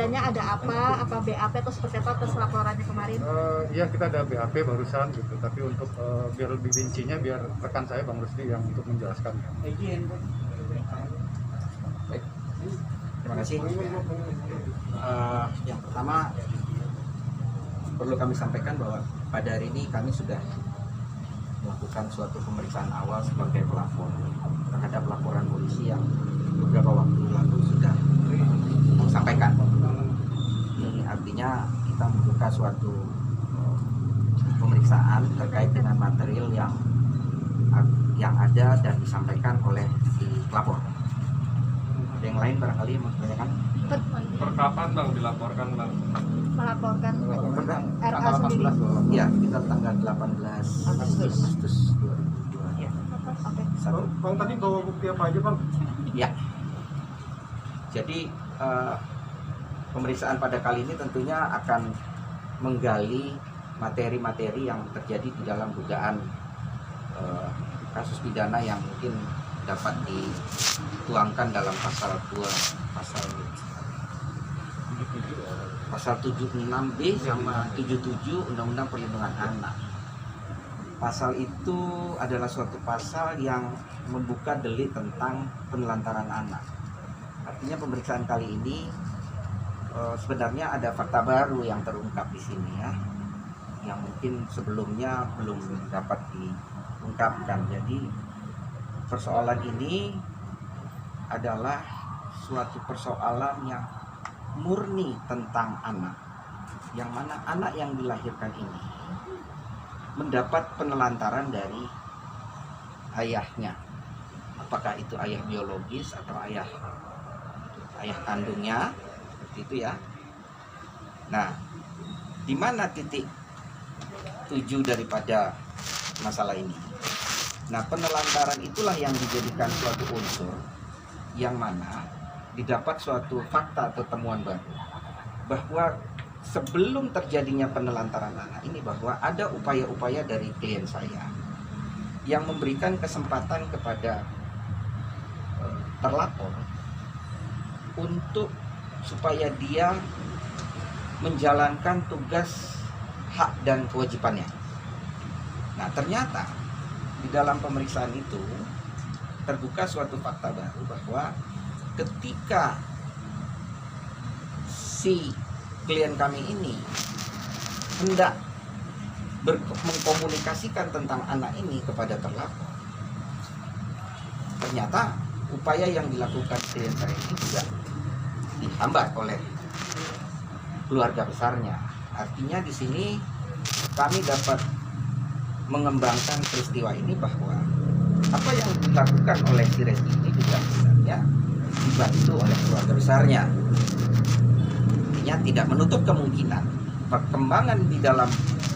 rinciannya ada apa BAP atau seperti apa atas laporannya kemarin? Ya kita ada BAP barusan gitu, tapi untuk biar lebih rincinya biar rekan saya Bang Rusdi yang untuk menjelaskan. Baik, terima kasih. Yang pertama perlu kami sampaikan bahwa pada hari ini kami sudah melakukan suatu pemeriksaan awal sebagai pelapor terhadap laporan polisi yang beberapa waktu lalu sudah sampaikan. Ini artinya kita membuka suatu pemeriksaan terkait dengan material yang ada dan disampaikan oleh si pelapor. Ada yang lain barangkali yang mau ditanyakan? Per kapan Bang dilaporkan Bang? Melaporkan RA sendiri. Ya, kita tanggal 18 Agustus 2022. Ya. Oke. Bang tadi bawa bukti apa aja Bang? Ya. Jadi pemeriksaan pada kali ini tentunya akan menggali materi-materi yang terjadi di dalam dugaan kasus pidana yang mungkin dapat dituangkan dalam pasal 76B sama 77 Undang-Undang Perlindungan Anak. Pasal itu adalah suatu pasal yang membuka delik tentang penelantaran anak. Artinya pemeriksaan kali ini sebenarnya ada fakta baru yang terungkap di sini ya, yang mungkin sebelumnya belum dapat diungkapkan. Jadi persoalan ini adalah suatu persoalan yang murni tentang anak, yang mana anak yang dilahirkan ini mendapat penelantaran dari ayahnya, apakah itu ayah biologis atau ayah kandungnya, seperti itu ya. Nah, di mana titik tujuh daripada masalah ini? Nah, penelantaran itulah yang dijadikan suatu unsur yang mana didapat suatu fakta atau temuan baru bahwa sebelum terjadinya penelantaran anak ini, bahwa ada upaya-upaya dari klien saya yang memberikan kesempatan kepada terlapor untuk supaya dia menjalankan tugas hak dan kewajibannya. Nah, ternyata di dalam pemeriksaan itu terbuka suatu fakta baru bahwa ketika si klien kami ini hendak mengkomunikasikan tentang anak ini kepada terlapor, ternyata upaya yang dilakukan klien saya ini juga dihambat oleh keluarga besarnya. Artinya di sini kami dapat mengembangkan peristiwa ini bahwa apa yang dilakukan oleh si Resi ini juga sebenarnya dibantu oleh keluarga besarnya. Artinya tidak menutup kemungkinan perkembangan di dalam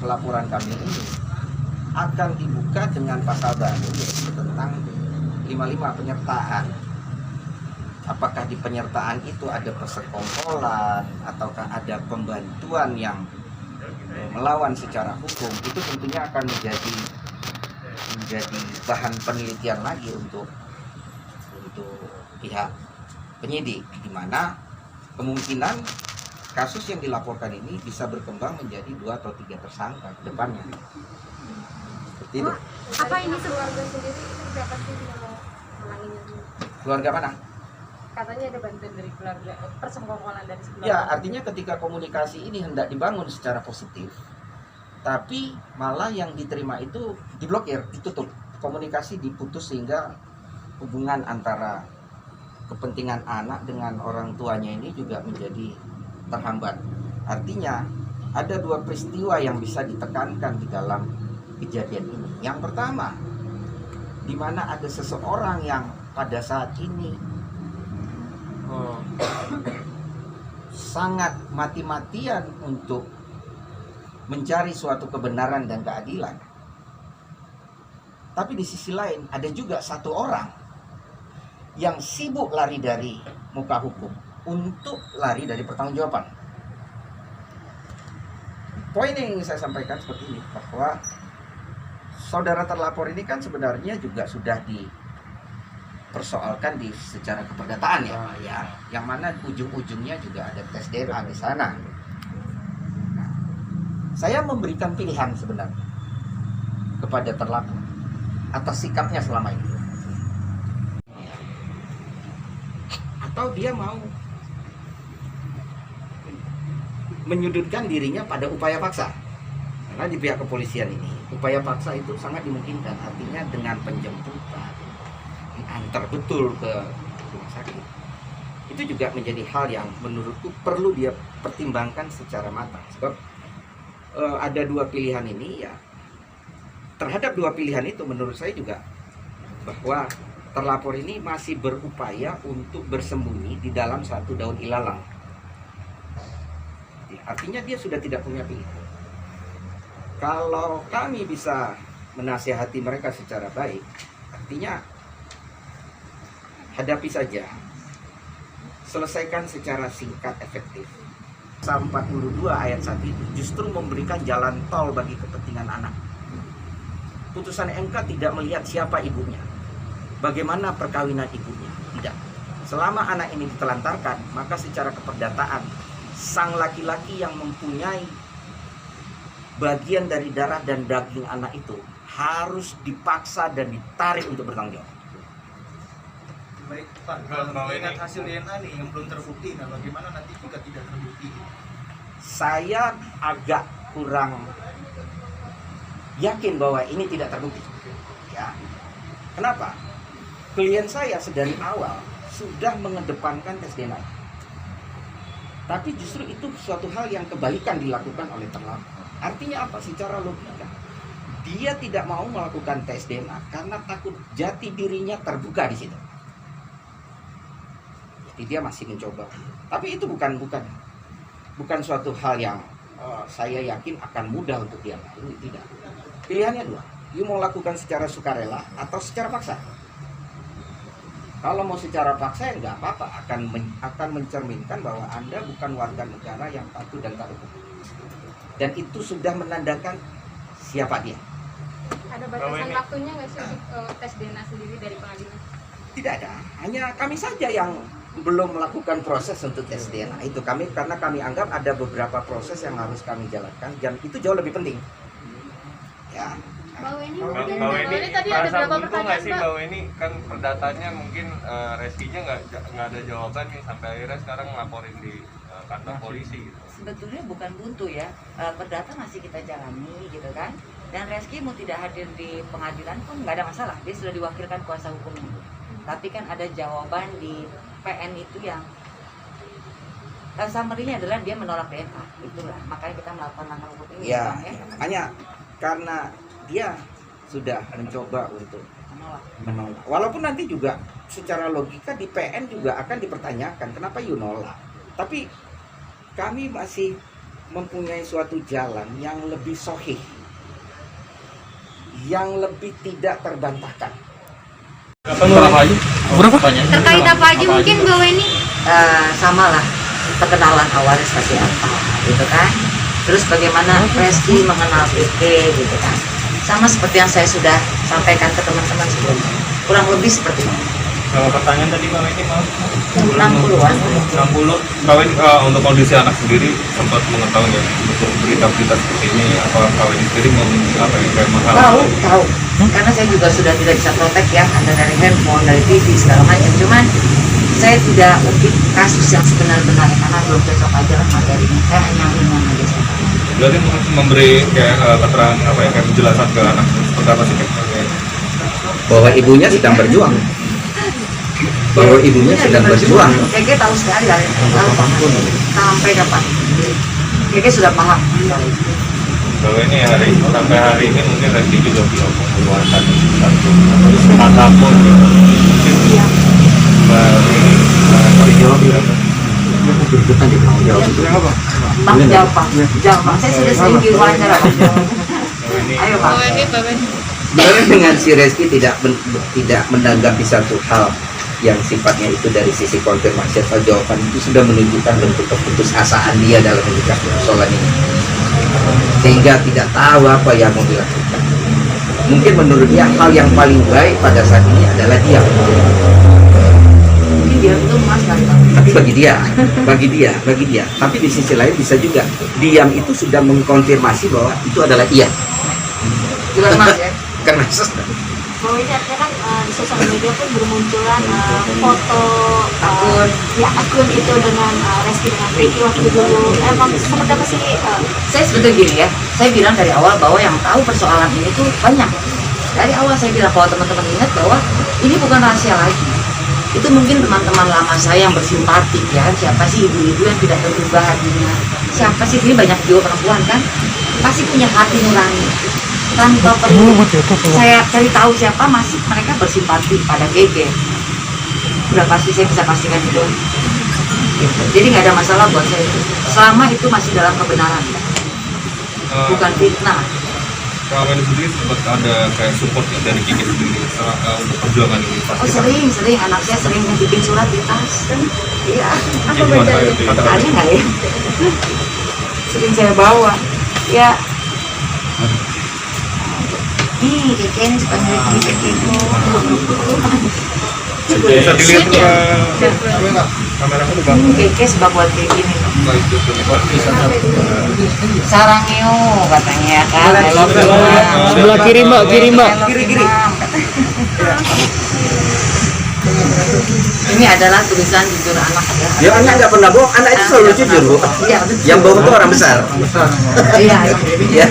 pelaporan kami ini akan dibuka dengan pasal baru, yaitu tentang 55 penyertaan. Apakah di penyertaan itu ada persekongkolan ataukah ada pembantuan yang melawan secara hukum, itu tentunya akan menjadi bahan penelitian lagi untuk pihak penyidik, di mana kemungkinan kasus yang dilaporkan ini bisa berkembang menjadi 2 atau 3 tersangka ke depannya. Seperti itu. Apa ini keluarga sendiri siapa sih yang mau menanginya? Keluarga mana? Katanya ada bantuan dari keluarga, persekongkolan dari keluarga. Ya, artinya ketika komunikasi ini hendak dibangun secara positif, tapi malah yang diterima itu diblokir, ditutup. Komunikasi diputus sehingga hubungan antara kepentingan anak dengan orang tuanya ini juga menjadi terhambat. Artinya ada 2 peristiwa yang bisa ditekankan di dalam kejadian ini. Yang pertama, di mana ada seseorang yang pada saat ini sangat mati-matian untuk mencari suatu kebenaran dan keadilan. Tapi di sisi lain ada juga satu orang yang sibuk lari dari muka hukum untuk lari dari pertanggungjawaban. Poin yang ingin saya sampaikan seperti ini, bahwa saudara terlapor ini kan sebenarnya juga sudah persoalkan di secara keperdataan ya, yang mana ujung-ujungnya juga ada tes DNA di sana. Nah, saya memberikan pilihan sebenarnya kepada terlapor atas sikapnya selama ini. Atau dia mau menyudutkan dirinya pada upaya paksa. Karena di pihak kepolisian ini, upaya paksa itu sangat dimungkinkan. Artinya dengan penjemputan, antar betul ke rumah sakit. Itu juga menjadi hal yang menurutku perlu dia pertimbangkan secara matang. Sebab ada dua pilihan ini ya. Terhadap dua pilihan itu menurut saya juga bahwa terlapor ini masih berupaya untuk bersembunyi di dalam satu daun ilalang. Artinya dia sudah tidak punya pilihan. Kalau kami bisa menasihati mereka secara baik, artinya hadapi saja, selesaikan secara singkat efektif. Pasal 42 ayat 1 itu justru memberikan jalan tol bagi kepentingan anak. Putusan MK tidak melihat siapa ibunya, bagaimana perkawinan ibunya, tidak. Selama anak ini ditelantarkan, maka secara keperdataan sang laki-laki yang mempunyai bagian dari darah dan daging anak itu harus dipaksa dan ditarik untuk bertanggung jawab. Baik Pak, kalau melihat hasil DNA nih yang belum terbukti, nah bagaimana nanti jika tidak terbukti? Saya agak kurang yakin bahwa ini tidak terbukti. Ya. Kenapa? Klien saya sedari awal sudah mengedepankan tes DNA. Tapi justru itu suatu hal yang kebalikan dilakukan oleh terlapor. Artinya apa? Secara logika, dia tidak mau melakukan tes DNA karena takut jati dirinya terbuka di situ. Jadi dia masih mencoba. Tapi itu bukan suatu hal yang saya yakin akan mudah untuk dia lalui. Tidak. Pilihannya dua. You mau lakukan secara sukarela atau secara paksa. Kalau mau secara paksa ya nggak apa-apa, akan mencerminkan bahwa Anda bukan warga negara yang patuh dan taat hukum. Dan itu sudah menandakan siapa dia. Ada batasan waktunya nggak sih tes DNA sendiri dari pengadilan? Tidak ada, hanya kami saja yang belum melakukan proses untuk tes DNA itu. Karena kami anggap ada beberapa proses yang harus kami jalankan dan itu jauh lebih penting. Ya. Bau ini tadi ada merasa berapa buntu nggak pertanyaan, sih Pak? bahwa ini kan perdatanya mungkin reskinya nggak ada jawaban nih sampai akhirnya sekarang ngelaporin di kantor polisi gitu. Sebetulnya bukan buntu ya, perdata masih kita jalani gitu kan. Dan Reski mau tidak hadir di pengadilan pun nggak ada masalah, dia sudah diwakilkan kuasa hukumnya. Tapi kan ada jawaban di PN itu yang summary-nya adalah dia menolak DNA, itulah makanya kita melakukan langkah hukum ini. Ya, Bang, ya. hanya karena dia sudah mencoba untuk menolak. Walaupun nanti juga secara logika di PN juga akan dipertanyakan kenapa you nolak. Tapi kami masih mempunyai suatu jalan yang lebih sahih, yang lebih tidak terbantahkan. terkait apa aja mungkin bahwa ini Sama lah perkenalan awalnya seperti apa gitu kan. Terus bagaimana Reski mengenal PT gitu kan. Sama seperti yang saya sudah sampaikan ke teman-teman sebelumnya. Kurang lebih seperti itu. Kalau pertanyaan tadi Mbak ini mau 60-an. 60 kawin untuk kondisi anak sendiri sempat mengetahui ya untuk berita-berita seperti ini apa kawin sendiri apa yang kayak masalah? Tahu. Karena saya juga sudah tidak bisa protek ya, ada dari handphone, dari TV segala macam. Cuman saya tidak ukit kasus yang sebenar-benarnya karena belum cocok aja lah materinya. Saya hanya ringan aja saja. Berarti memberi kayak keterangan apa ya kayak penjelasan ke anak seperti apa sih kayak Bahwa ibunya sedang berjuang. Bahwa ibunya sedang berjuang. Keke tahu sekali lah, tahu paham. Sampai kapan? Keke sudah paham. kalau ini sampai hari ini mungkin Reski juga belum mengeluarkan satu kata pun mungkin Dijawab ya. Berdebutan di belakang jawab. Bang, jawab Bang. Jawab Bang. Saya sudah sering diwawancara Bang. Ayo Bang. Sebenarnya dengan si Reski tidak menanggapi satu hal yang sifatnya itu dari sisi konfirmasi atau jawaban itu sudah menunjukkan bentuk keputusasaan dia dalam menyikapi persoalan ini, sehingga tidak tahu apa yang mau dilakukan. Mungkin menurut dia hal yang paling baik pada saat ini adalah diam. dia itu emas kali. Tapi bagi dia. Tapi di sisi lain bisa juga diam itu sudah mengkonfirmasi bahwa itu adalah iya. Bukan emas ya. Karena Bahwa ini artinya kan di sosial media pun bermunculan foto akun itu dengan Reski dengan Ricky waktu dulu. Emang seperti apa sih? Saya sebetulnya gini ya, saya bilang dari awal bahwa yang tahu persoalan ini tuh banyak. Dari awal saya bilang bahwa teman-teman ingat bahwa ini bukan rahasia lagi. Itu mungkin teman-teman lama saya yang bersimpatik ya, siapa sih ibu-ibu yang tidak tergugah hatinya, siapa sih, ini banyak juga perempuan kan, pasti punya hati nurani. Tanpa perlu saya cari tahu siapa, masih mereka bersimpati pada GG. Udah pasti saya bisa pastikan itu. Gitu. Jadi nggak ada masalah buat saya itu. Selama itu masih dalam kebenaran, bukan fitnah. Kak Weni sendiri sempat ada kayak support dari Kiki sendiri untuk perjuangan ini. Oh sering, anak saya sering bikin surat di tas. Iya. Apa bacanya? Ada nggak ya? Sering saya bawa. Ya. Nih, Keke ini suka ngeliat Keke itu. Bisa dilihat ke kamera aku bang. Keke suka buat kayak gini. Sarangeo katanya kan. Sebelah kiri mbak, kiri. Ini adalah tulisan jujur anak ya. ya anak nggak pernah bohong, anak itu selalu jujur Bu. Iya, betul. Yang bohong itu orang besar. Iya. Ya.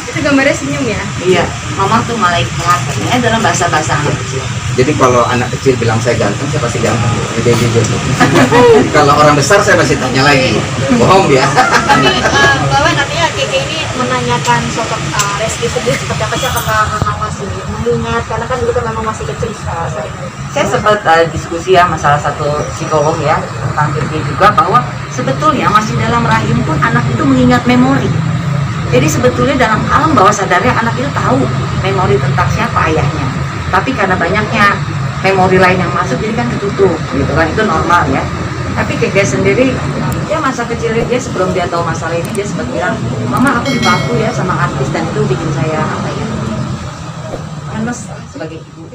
Itu gambarnya senyum ya? Iya, mama tuh malaikat. Ini dalam bahasa-bahasa anak kecil. Jadi kalau anak kecil bilang saya ganteng, saya pasti ganteng. Dia jujur. Kalau orang besar saya masih tanya lagi, bohong ya. Tapi bahwa nantinya Keke ini menanyakan sosok Reski sendiri seperti apa sih, apakah memang masih mengingat, karena kan dulu kan memang masih kecil sering. Saya sempat diskusi ya sama salah satu psikolog ya tentang Keke juga, bahwa sebetulnya masih dalam rahim pun anak itu mengingat memori. Jadi sebetulnya dalam alam bawah sadarnya anak itu tahu memori tentang siapa ayahnya. Tapi karena banyaknya memori lain yang masuk, jadi kan ketutup gitu kan, itu normal ya. Tapi Keke sendiri, dia masa kecilnya dia sebelum dia tahu masalah ini, dia sempat bilang, mama aku dipaku ya sama artis dan itu bikin saya apa ya, kan mas sebagai ibu